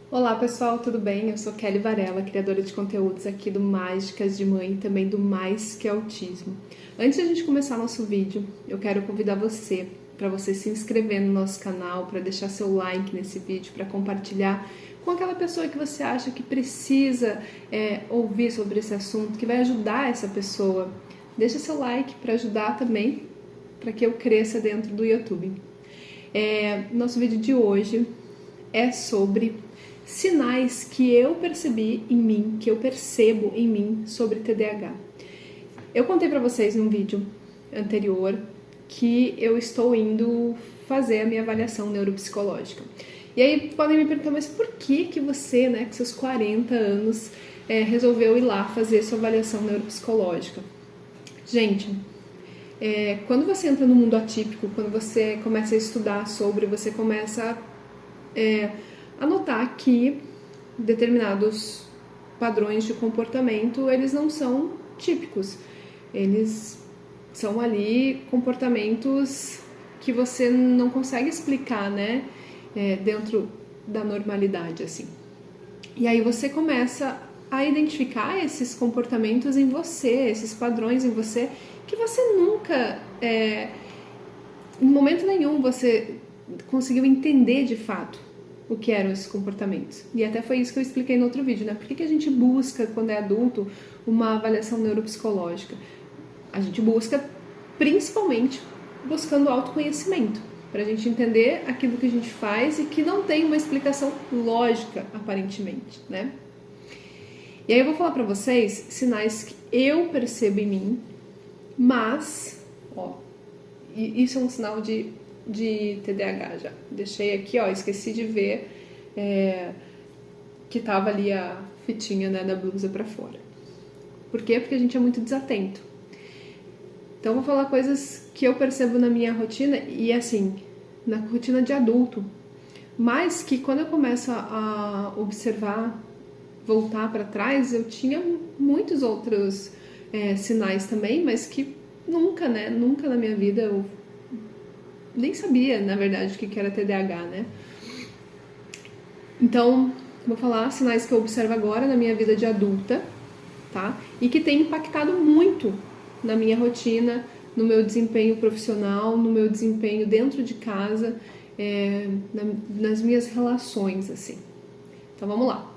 Olá pessoal, tudo bem? Eu sou Kelly Varela, criadora de conteúdos aqui do Mágicas de Mãe e também do Mais Que Autismo. Antes de a gente começar nosso vídeo, eu quero convidar você para você se inscrever no nosso canal, para deixar seu like nesse vídeo, para compartilhar com aquela pessoa que você acha que precisa ouvir sobre esse assunto, que vai ajudar essa pessoa. Deixa seu like para ajudar também, para que eu cresça dentro do YouTube. Nosso vídeo de hoje é sobre sinais que eu percebi em mim, que eu percebo em mim sobre TDAH. Eu contei para vocês num vídeo anterior que eu estou indo fazer a minha avaliação neuropsicológica. E aí podem me perguntar, mas por que você, com seus 40 anos, resolveu ir lá fazer sua avaliação neuropsicológica? Gente, quando você entra no mundo atípico, quando você começa a estudar sobre, você começa a notar que determinados padrões de comportamento, eles não são típicos. Eles são ali comportamentos que você não consegue explicar, dentro da normalidade, assim. E aí você começa a identificar esses comportamentos em você, esses padrões em você, que você nunca, em momento nenhum, você conseguiu entender de fato o que eram esses comportamentos. E até foi isso que eu expliquei no outro vídeo, né? Por que a gente busca, quando é adulto, uma avaliação neuropsicológica? A gente busca, principalmente, buscando autoconhecimento, para a gente entender aquilo que a gente faz e que não tem uma explicação lógica, aparentemente, né? E aí eu vou falar para vocês sinais que eu percebo em mim, mas, isso é um sinal de TDAH já. Deixei aqui, esqueci de ver que tava ali a fitinha, da blusa pra fora. Por quê? Porque a gente é muito desatento. Então vou falar coisas que eu percebo na minha rotina e assim, na rotina de adulto, mas que quando eu começo a observar, voltar para trás, eu tinha muitos outros sinais também, mas que nunca na minha vida eu nem sabia, na verdade, o que era TDAH, né? Então, vou falar sinais que eu observo agora na minha vida de adulta, tá? E que tem impactado muito na minha rotina, no meu desempenho profissional, no meu desempenho dentro de casa, nas minhas relações, assim. Então, vamos lá.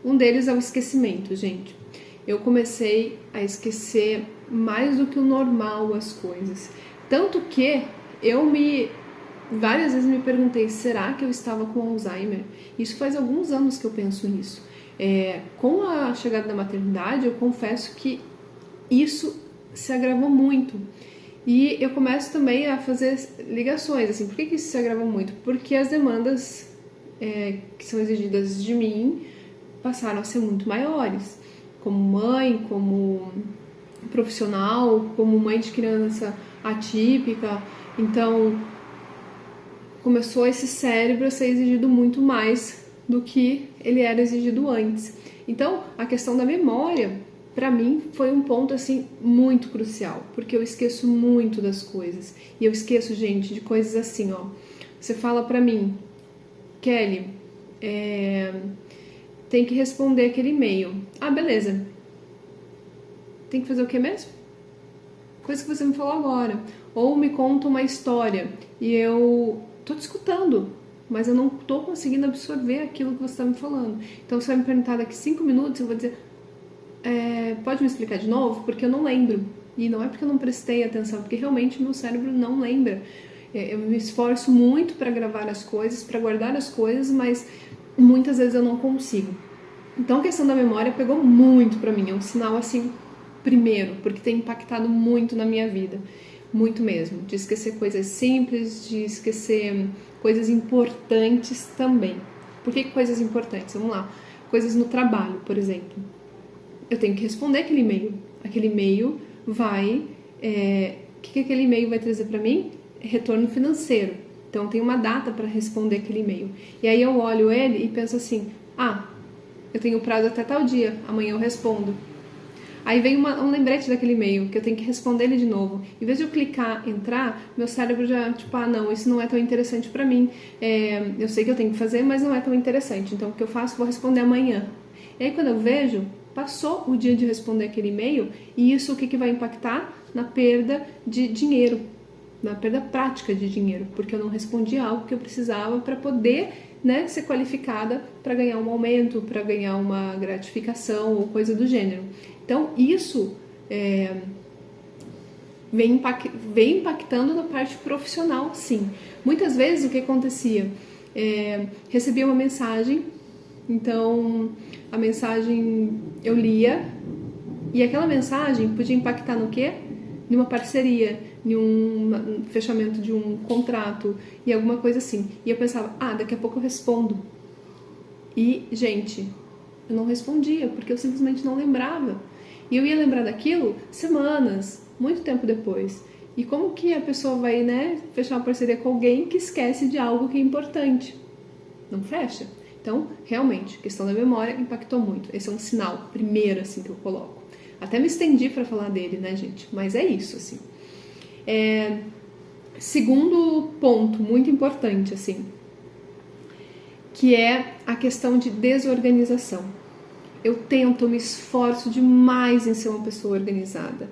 Um deles é o esquecimento, gente. Eu comecei a esquecer mais do que o normal as coisas. Tanto que várias vezes me perguntei, será que eu estava com Alzheimer? Isso faz alguns anos que eu penso nisso. Com a chegada da maternidade, eu confesso que isso se agravou muito. E eu começo também a fazer ligações, assim, por que isso se agravou muito? Porque as demandas que são exigidas de mim passaram a ser muito maiores. Como mãe, como profissional, como mãe de criança atípica. Então, começou esse cérebro a ser exigido muito mais do que ele era exigido antes. Então, a questão da memória, para mim, foi um ponto, assim, muito crucial, porque eu esqueço muito das coisas. E eu esqueço, gente, de coisas assim, Você fala pra mim, Kelly, tem que responder aquele e-mail. Ah, beleza. Tem que fazer o que mesmo? Coisa que você me falou agora. Ou me conta uma história e eu tô te escutando, mas eu não tô conseguindo absorver aquilo que você tá me falando. Então você vai me perguntar daqui 5 minutos, eu vou dizer, pode me explicar de novo? Porque eu não lembro. E não é porque eu não prestei atenção, porque realmente meu cérebro não lembra. Eu me esforço muito para gravar as coisas, para guardar as coisas, mas muitas vezes eu não consigo. Então a questão da memória pegou muito pra mim, é um sinal assim, primeiro, porque tem impactado muito na minha vida, muito mesmo, de esquecer coisas simples, de esquecer coisas importantes também. Por que coisas importantes? Vamos lá, coisas no trabalho, por exemplo. Eu tenho que responder aquele e-mail vai, o que aquele e-mail vai trazer pra mim? Retorno financeiro. Então tem uma data para responder aquele e-mail. E aí eu olho ele e penso assim, eu tenho prazo até tal dia, amanhã eu respondo. Aí vem um lembrete daquele e-mail, que eu tenho que responder ele de novo. Em vez de eu clicar, entrar, meu cérebro já, tipo, ah, não, isso não é tão interessante pra mim. Eu sei que eu tenho que fazer, mas não é tão interessante. Então, o que eu faço? Vou responder amanhã. E aí, quando eu vejo, passou o dia de responder aquele e-mail, e isso o que vai impactar? Na perda de dinheiro, na perda prática de dinheiro, porque eu não respondi algo que eu precisava para poder, né, ser qualificada para ganhar um aumento, para ganhar uma gratificação ou coisa do gênero. Então, isso vem impactando na parte profissional, sim. Muitas vezes o que acontecia? Recebia uma mensagem, então a mensagem eu lia, e aquela mensagem podia impactar no quê? Em uma parceria, em um fechamento de um contrato e alguma coisa assim. E eu pensava, daqui a pouco eu respondo. E, gente, eu não respondia, porque eu simplesmente não lembrava. E eu ia lembrar daquilo semanas, muito tempo depois. E como que a pessoa vai, né, fechar uma parceria com alguém que esquece de algo que é importante? Não fecha. Então, realmente, a questão da memória impactou muito. Esse é um sinal, primeiro, assim, que eu coloco. Até me estendi para falar dele, né, gente? Mas é isso, assim. Segundo ponto, muito importante, assim, que é a questão de desorganização. Eu me esforço demais em ser uma pessoa organizada.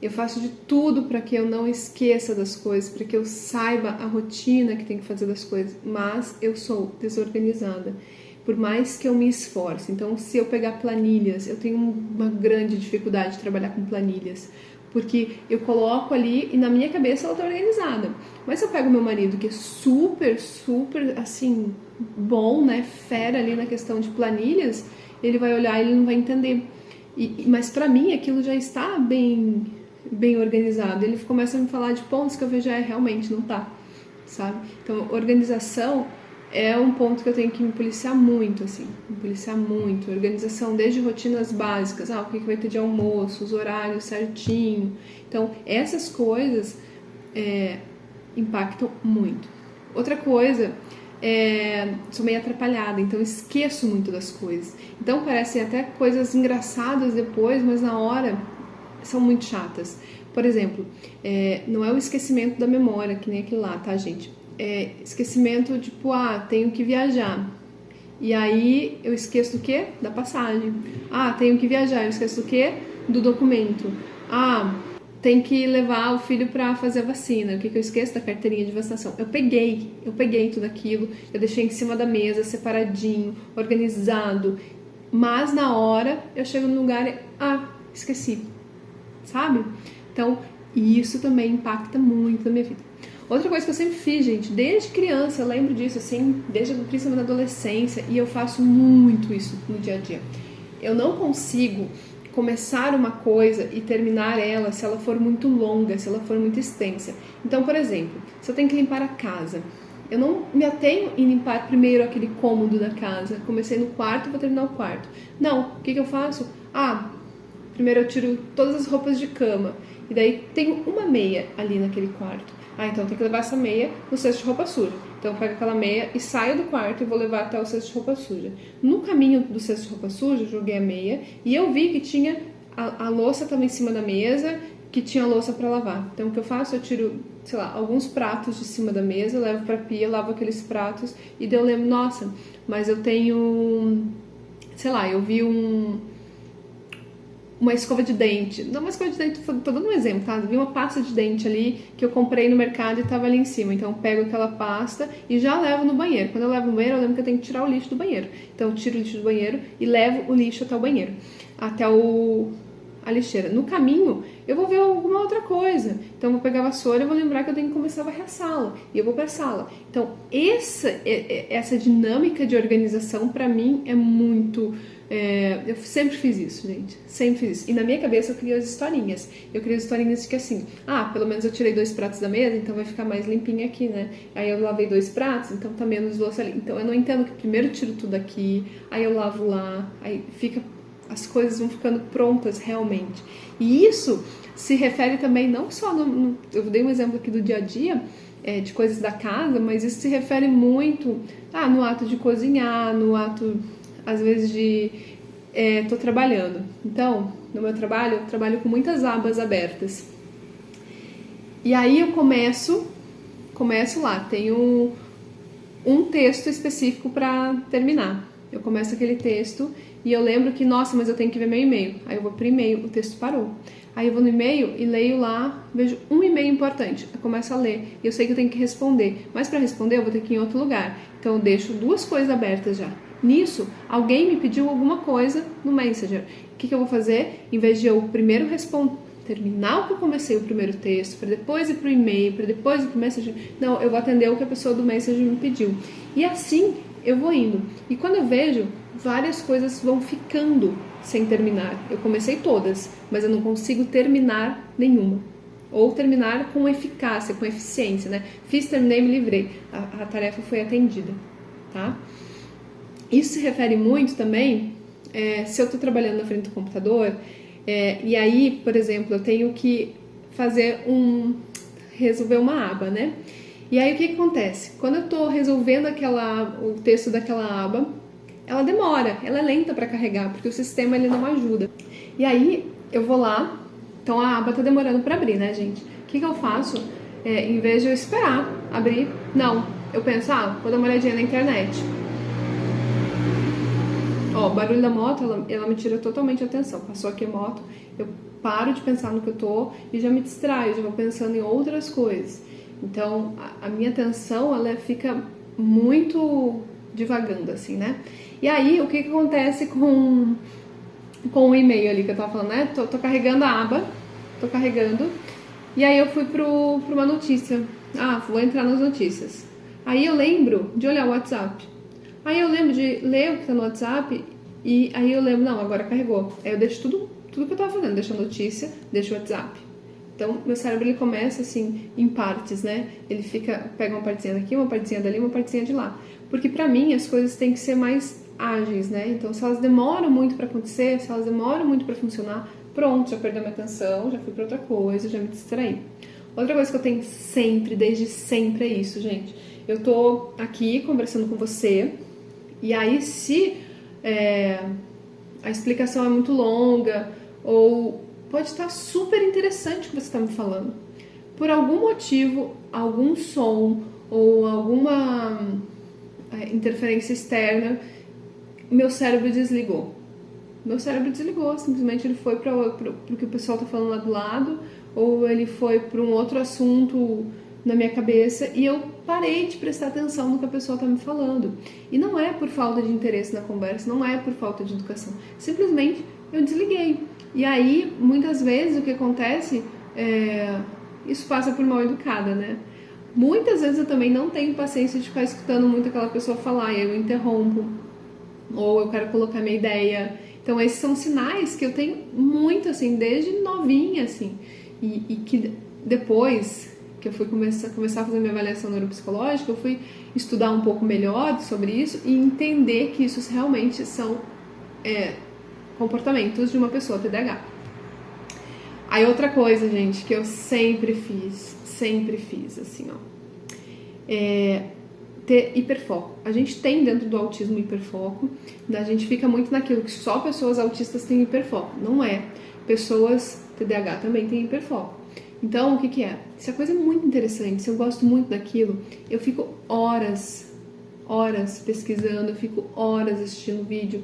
Eu faço de tudo para que eu não esqueça das coisas, para que eu saiba a rotina que tem que fazer das coisas, mas eu sou desorganizada, por mais que eu me esforce. Então, se eu pegar planilhas, eu tenho uma grande dificuldade de trabalhar com planilhas, porque eu coloco ali e na minha cabeça ela tá organizada. Mas se eu pego meu marido, que é super, super, assim, bom, né, fera ali na questão de planilhas, ele vai olhar e ele não vai entender. Mas para mim aquilo já está bem organizado. Ele começa a me falar de pontos que eu vejo, realmente não tá, sabe? Então, organização é um ponto que eu tenho que me policiar muito, assim, organização desde rotinas básicas, o que vai ter de almoço, os horários certinho. Então, essas coisas impactam muito. Outra coisa, sou meio atrapalhada, então esqueço muito das coisas. Então, parecem até coisas engraçadas depois, mas na hora são muito chatas. Por exemplo, não é o esquecimento da memória, que nem aquele lá, tá, gente? Esquecimento, tipo, tenho que viajar. E aí eu esqueço do quê? Da passagem. Tenho que viajar, eu esqueço do quê? Do documento. Tem que levar o filho para fazer a vacina. O que eu esqueço? Da carteirinha de vacinação. Eu peguei tudo aquilo, eu deixei em cima da mesa, separadinho, organizado. Mas na hora eu chego no lugar e esqueci. Sabe? Então, isso também impacta muito na minha vida. Outra coisa que eu sempre fiz, gente, desde criança, eu lembro disso, assim, principalmente na adolescência, e eu faço muito isso no dia a dia. Eu não consigo começar uma coisa e terminar ela se ela for muito longa, se ela for muito extensa. Então, por exemplo, se eu tenho que limpar a casa, eu não me atenho em limpar primeiro aquele cômodo da casa. Comecei no quarto, vou terminar o quarto. Não, o que eu faço? Primeiro eu tiro todas as roupas de cama, e daí tem uma meia ali naquele quarto. Então tem que levar essa meia no cesto de roupa suja. Então eu pego aquela meia e saio do quarto e vou levar até o cesto de roupa suja. No caminho do cesto de roupa suja, eu joguei a meia e eu vi que tinha a louça estava em cima da mesa, que tinha louça para lavar. Então o que eu faço? Eu tiro, sei lá, alguns pratos de cima da mesa, levo para a pia, lavo aqueles pratos e daí eu lembro, nossa, mas eu tenho, sei lá, eu vi uma escova de dente. Não, uma escova de dente, tô dando um exemplo, tá? Vi uma pasta de dente ali que eu comprei no mercado e tava ali em cima. Então eu pego aquela pasta e já levo no banheiro. Quando eu levo no banheiro, eu lembro que eu tenho que tirar o lixo do banheiro. Então eu tiro o lixo do banheiro e levo o lixo até o banheiro, até a lixeira. No caminho, eu vou ver alguma outra coisa. Então eu vou pegar a vassoura e vou lembrar que eu tenho que começar a varrer a sala. E eu vou pra sala. Então essa dinâmica de organização, pra mim, é muito... eu sempre fiz isso, gente. Sempre fiz isso. E na minha cabeça eu crio as historinhas. Eu crio as historinhas de que assim, pelo menos eu tirei 2 pratos da mesa, então vai ficar mais limpinho aqui, né? Aí eu lavei 2 pratos, então tá menos louça ali. Então eu não entendo que primeiro eu tiro tudo aqui, aí eu lavo lá, aí as coisas vão ficando prontas realmente. E isso se refere também não só eu dei um exemplo aqui do dia a dia, de coisas da casa, mas isso se refere muito no ato de cozinhar, no ato às vezes de tô trabalhando. Então, no meu trabalho, eu trabalho com muitas abas abertas. E aí eu começo lá, tenho um texto específico para terminar. Eu começo aquele texto e eu lembro que, nossa, mas eu tenho que ver meu e-mail. Aí eu vou pro e-mail, o texto parou. Aí eu vou no e-mail e leio lá, vejo um e-mail importante. Eu começo a ler e eu sei que eu tenho que responder. Mas para responder eu vou ter que ir em outro lugar. Então eu deixo duas coisas abertas já. Nisso, alguém me pediu alguma coisa no Messenger. O que eu vou fazer? Em vez de eu primeiro terminar o que eu comecei o primeiro texto, para depois ir pro e-mail, para depois ir pro Messenger. Não, eu vou atender o que a pessoa do Messenger me pediu. E assim eu vou indo. E quando eu vejo, várias coisas vão ficando sem terminar. Eu comecei todas, mas eu não consigo terminar nenhuma. Ou terminar com eficácia, com eficiência, né? Fiz, terminei, me livrei. A tarefa foi atendida, tá? Isso se refere muito também, se eu estou trabalhando na frente do computador, e aí, por exemplo, eu tenho que resolver uma aba, né? E aí o que acontece? Quando eu estou resolvendo o texto daquela aba, ela demora, ela é lenta para carregar, porque o sistema ele não ajuda. E aí eu vou lá, então a aba tá demorando para abrir, né, gente? O que eu faço? Em vez de eu esperar abrir, não, eu penso, vou dar uma olhadinha na internet. Ó, o barulho da moto, ela me tira totalmente a atenção. Passou aqui a moto, eu paro de pensar no que eu tô e já me distraio, já vou pensando em outras coisas. Então, a minha atenção, ela fica muito divagando, assim, né? E aí, o que acontece com o e-mail ali que eu tava falando, né? Tô carregando a aba, tô carregando, e aí eu fui pra uma notícia. Vou entrar nas notícias. Aí eu lembro de olhar o WhatsApp. Aí eu lembro de ler o que tá no WhatsApp e aí eu lembro, não, agora carregou. Aí eu deixo tudo que eu tava fazendo, deixo a notícia, deixo o WhatsApp. Então, meu cérebro, ele começa assim, em partes, né? Ele pega uma partezinha daqui, uma partezinha dali, uma partezinha de lá. Porque pra mim, as coisas têm que ser mais ágeis, né? Então, se elas demoram muito pra acontecer, se elas demoram muito pra funcionar, pronto, já perdeu minha atenção, já fui pra outra coisa, já me distraí. Outra coisa que eu tenho sempre, desde sempre, é isso, gente. Eu tô aqui conversando com você, e aí se a explicação é muito longa, ou pode estar super interessante o que você está me falando. Por algum motivo, algum som ou alguma interferência externa, meu cérebro desligou. Simplesmente ele foi para o que o pessoal está falando lá do lado, ou ele foi para um outro assunto na minha cabeça e eu parei de prestar atenção no que a pessoa está me falando. E não é por falta de interesse na conversa, não é por falta de educação. Simplesmente eu desliguei. E aí, muitas vezes, o que acontece isso passa por mal educada, né? Muitas vezes eu também não tenho paciência de ficar escutando muito aquela pessoa falar, e aí eu interrompo, ou eu quero colocar minha ideia. Então, esses são sinais que eu tenho muito, assim, desde novinha, assim. E que depois que eu fui começar a fazer minha avaliação neuropsicológica, eu fui estudar um pouco melhor sobre isso e entender que isso realmente são comportamentos de uma pessoa TDAH. Aí outra coisa, gente, que eu sempre fiz, assim, ó, ter hiperfoco. A gente tem dentro do autismo hiperfoco, a gente fica muito naquilo que só pessoas autistas têm hiperfoco. Não é. Pessoas TDAH também têm hiperfoco. Então, o que é? Se a coisa é muito interessante, se eu gosto muito daquilo, eu fico horas pesquisando, eu fico horas assistindo vídeo.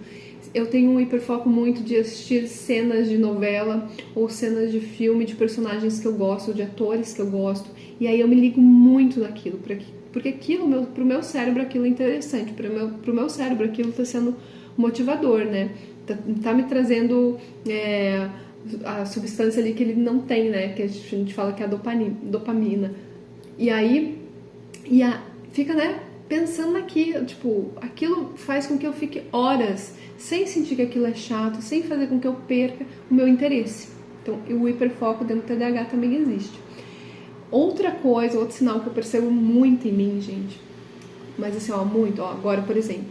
Eu tenho um hiperfoco muito de assistir cenas de novela ou cenas de filme de personagens que eu gosto, de atores que eu gosto. E aí eu me ligo muito naquilo, porque aquilo, pro meu cérebro, aquilo é interessante. Pro meu cérebro, aquilo tá sendo motivador, né? Tá me trazendo a substância ali que ele não tem, né? Que a gente fala que é a dopamina. E aí, fica, né? Pensando naquilo, tipo, aquilo faz com que eu fique horas sem sentir que aquilo é chato, sem fazer com que eu perca o meu interesse. Então, o hiperfoco dentro do TDAH também existe. Outra coisa, outro sinal que eu percebo muito em mim, gente, mas assim, muito, agora, por exemplo,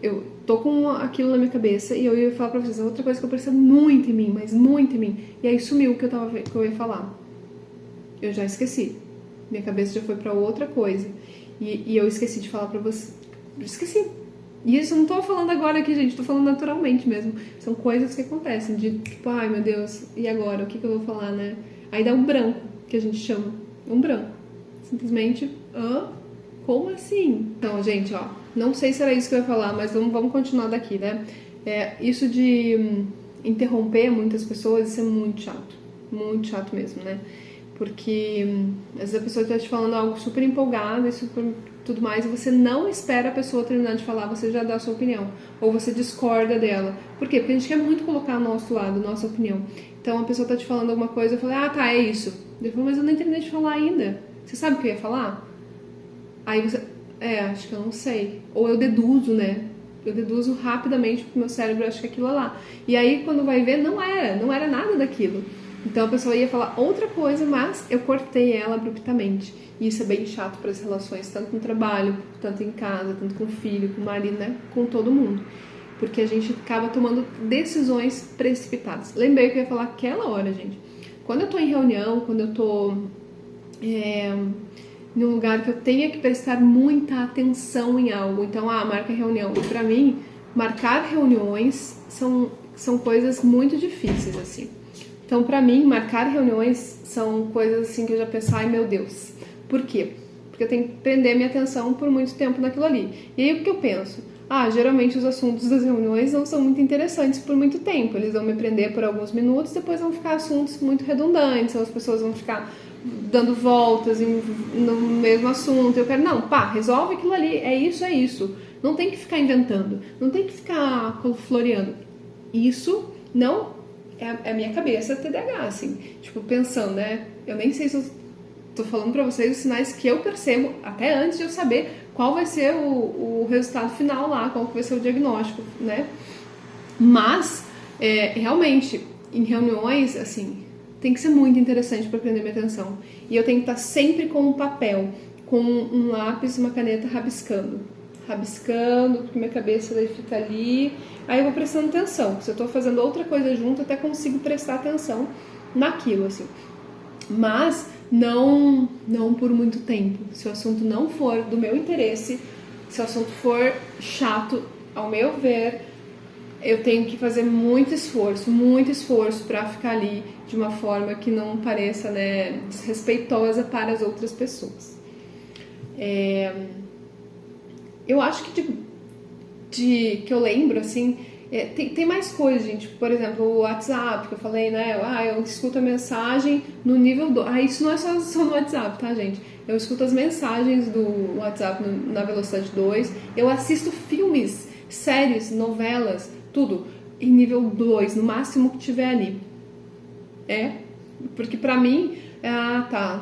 eu tô com aquilo na minha cabeça e eu ia falar pra vocês, outra coisa que eu percebo muito em mim, mas muito em mim, e aí sumiu o que eu ia falar. Eu já esqueci. Minha cabeça já foi pra outra coisa. E eu esqueci de falar pra você. Esqueci. E isso eu não tô falando agora aqui, gente, tô falando naturalmente mesmo. São coisas que acontecem, de tipo, ai meu Deus, e agora? O que eu vou falar, né? Aí dá um branco, que a gente chama. Um branco. Simplesmente, como assim? Então, gente, ó, não sei se era isso que eu ia falar, mas vamos continuar daqui, né? Isso de interromper muitas pessoas, isso é muito chato mesmo, né? Porque às vezes a pessoa está te falando algo super empolgado e super tudo mais, e você não espera a pessoa terminar de falar, você já dá a sua opinião, ou você discorda dela. Por quê? Porque a gente quer muito colocar o nosso lado, a nossa opinião. Então a pessoa tá te falando alguma coisa, eu falei, tá, é isso. Eu falei, mas eu não terminei de falar ainda. Você sabe o que eu ia falar? Aí você, acho que eu não sei. Ou eu deduzo, né? Eu deduzo rapidamente porque meu cérebro acha que aquilo é lá. E aí quando vai ver, não era nada daquilo. Então a pessoa ia falar outra coisa, mas eu cortei ela abruptamente. E isso é bem chato para as relações, tanto no trabalho, tanto em casa, tanto com o filho, com o marido, né? Com todo mundo. Porque a gente acaba tomando decisões precipitadas. Lembrei que eu ia falar aquela hora, gente. Quando eu tô em reunião, quando eu tô num lugar que eu tenha que prestar muita atenção em algo. Então, marca reunião. E pra mim, marcar reuniões são coisas muito difíceis, assim. Então, pra mim, marcar reuniões são coisas assim que eu já penso, ai meu Deus. Por quê? Porque eu tenho que prender minha atenção por muito tempo naquilo ali. E aí, o que eu penso? Geralmente os assuntos das reuniões não são muito interessantes por muito tempo. Eles vão me prender por alguns minutos, depois vão ficar assuntos muito redundantes, ou as pessoas vão ficar dando voltas no mesmo assunto. Eu quero, não, resolve aquilo ali, é isso. Não tem que ficar inventando, não tem que ficar floreando. Isso não é a minha cabeça TDAH, assim, tipo, pensando, né? Eu nem sei se eu tô falando pra vocês os sinais que eu percebo até antes de eu saber qual vai ser o resultado final lá, qual vai ser o diagnóstico, né? Mas, realmente, em reuniões, assim, tem que ser muito interessante para prender minha atenção. E eu tenho que estar sempre com um papel, com um lápis e uma caneta rabiscando, porque minha cabeça daí fica ali. Aí eu vou prestando atenção. Se eu tô fazendo outra coisa junto, eu até consigo prestar atenção naquilo, assim. Mas não por muito tempo. Se o assunto não for do meu interesse, se o assunto for chato, ao meu ver, eu tenho que fazer muito esforço para ficar ali de uma forma que não pareça, né, desrespeitosa para as outras pessoas. Eu acho que eu lembro, assim, tem mais coisas, gente. Por exemplo, o WhatsApp, que eu falei, né? Eu escuto a mensagem no nível 2. Isso não é só no WhatsApp, tá, gente? Eu escuto as mensagens do WhatsApp na velocidade 2. Eu assisto filmes, séries, novelas, tudo em nível 2, no máximo que tiver ali. Porque pra mim,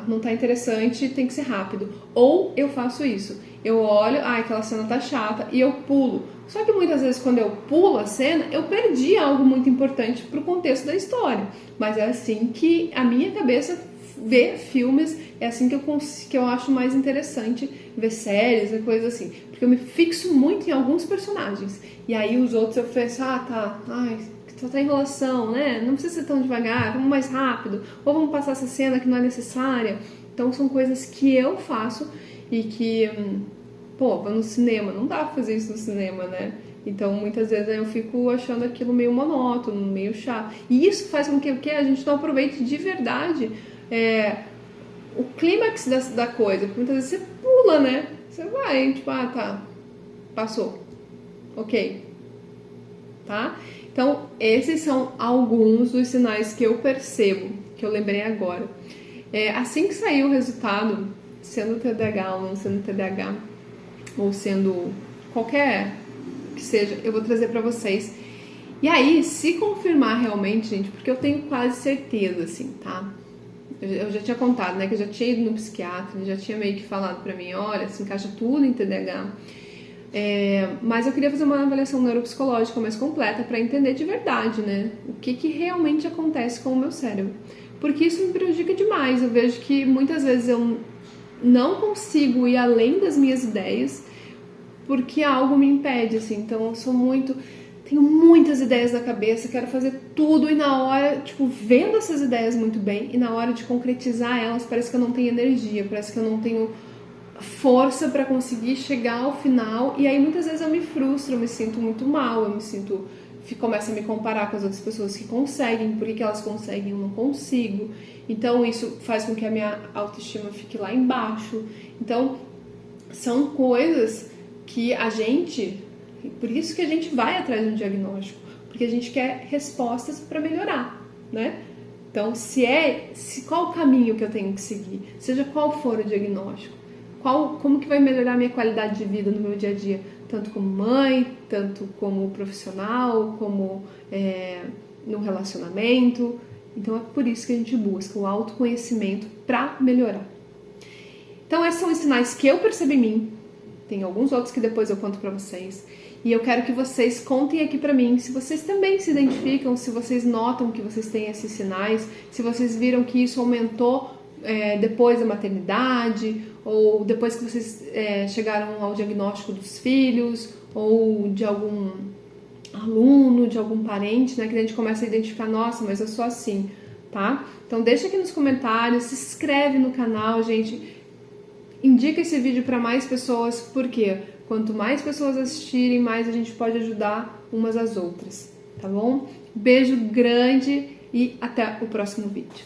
não tá interessante, tem que ser rápido. Ou eu faço isso. Eu olho, aquela cena tá chata, e eu pulo. Só que muitas vezes quando eu pulo a cena, eu perdi algo muito importante pro contexto da história. Mas é assim que a minha cabeça vê filmes, é assim que eu acho mais interessante ver séries e coisas assim. Porque eu me fixo muito em alguns personagens. E aí os outros eu penso, só tá enrolação, né? Não precisa ser tão devagar, vamos mais rápido. Ou vamos passar essa cena que não é necessária. Então são coisas que eu faço e que, no cinema, não dá pra fazer isso no cinema, né? Então muitas vezes eu fico achando aquilo meio monótono, meio chato. E isso faz com que a gente não aproveite de verdade o clímax da coisa. Porque muitas vezes você pula, né? Você vai, tipo, passou. Ok. Tá? Então, esses são alguns dos sinais que eu percebo, que eu lembrei agora. Assim que sair o resultado, sendo TDAH ou não sendo TDAH, ou sendo qualquer que seja, eu vou trazer pra vocês. E aí, se confirmar realmente, gente, porque eu tenho quase certeza, assim, tá? Eu já tinha contado, né, que eu já tinha ido no psiquiatra, ele já tinha meio que falado pra mim, olha, se encaixa tudo em TDAH. Mas eu queria fazer uma avaliação neuropsicológica mais completa para entender de verdade, né, o que realmente acontece com o meu cérebro. Porque isso me prejudica demais. Eu vejo que muitas vezes eu não consigo ir além das minhas ideias porque algo me impede, assim. Então eu tenho muitas ideias na cabeça, quero fazer tudo e na hora, tipo, vendo essas ideias muito bem e na hora de concretizar elas, parece que eu não tenho energia, parece que eu não tenho força para conseguir chegar ao final, e aí muitas vezes eu me frustro, eu me sinto muito mal, começo a me comparar com as outras pessoas que conseguem, por que elas conseguem e eu não consigo. Então isso faz com que a minha autoestima fique lá embaixo. Então são coisas que por isso que a gente vai atrás de um diagnóstico, porque a gente quer respostas para melhorar, né? Então, qual o caminho que eu tenho que seguir, seja qual for o diagnóstico, como que vai melhorar a minha qualidade de vida no meu dia a dia, tanto como mãe, tanto como profissional, como no relacionamento. Então, é por isso que a gente busca o autoconhecimento para melhorar. Então, esses são os sinais que eu percebi em mim. Tem alguns outros que depois eu conto para vocês. E eu quero que vocês contem aqui pra mim se vocês também se identificam, se vocês notam que vocês têm esses sinais, se vocês viram que isso aumentou depois da maternidade, ou depois que vocês chegaram ao diagnóstico dos filhos, ou de algum aluno, de algum parente, né? Que a gente começa a identificar, nossa, mas eu sou assim, tá? Então deixa aqui nos comentários, se inscreve no canal, gente. Indica esse vídeo para mais pessoas, porque quanto mais pessoas assistirem, mais a gente pode ajudar umas às outras, tá bom? Beijo grande e até o próximo vídeo.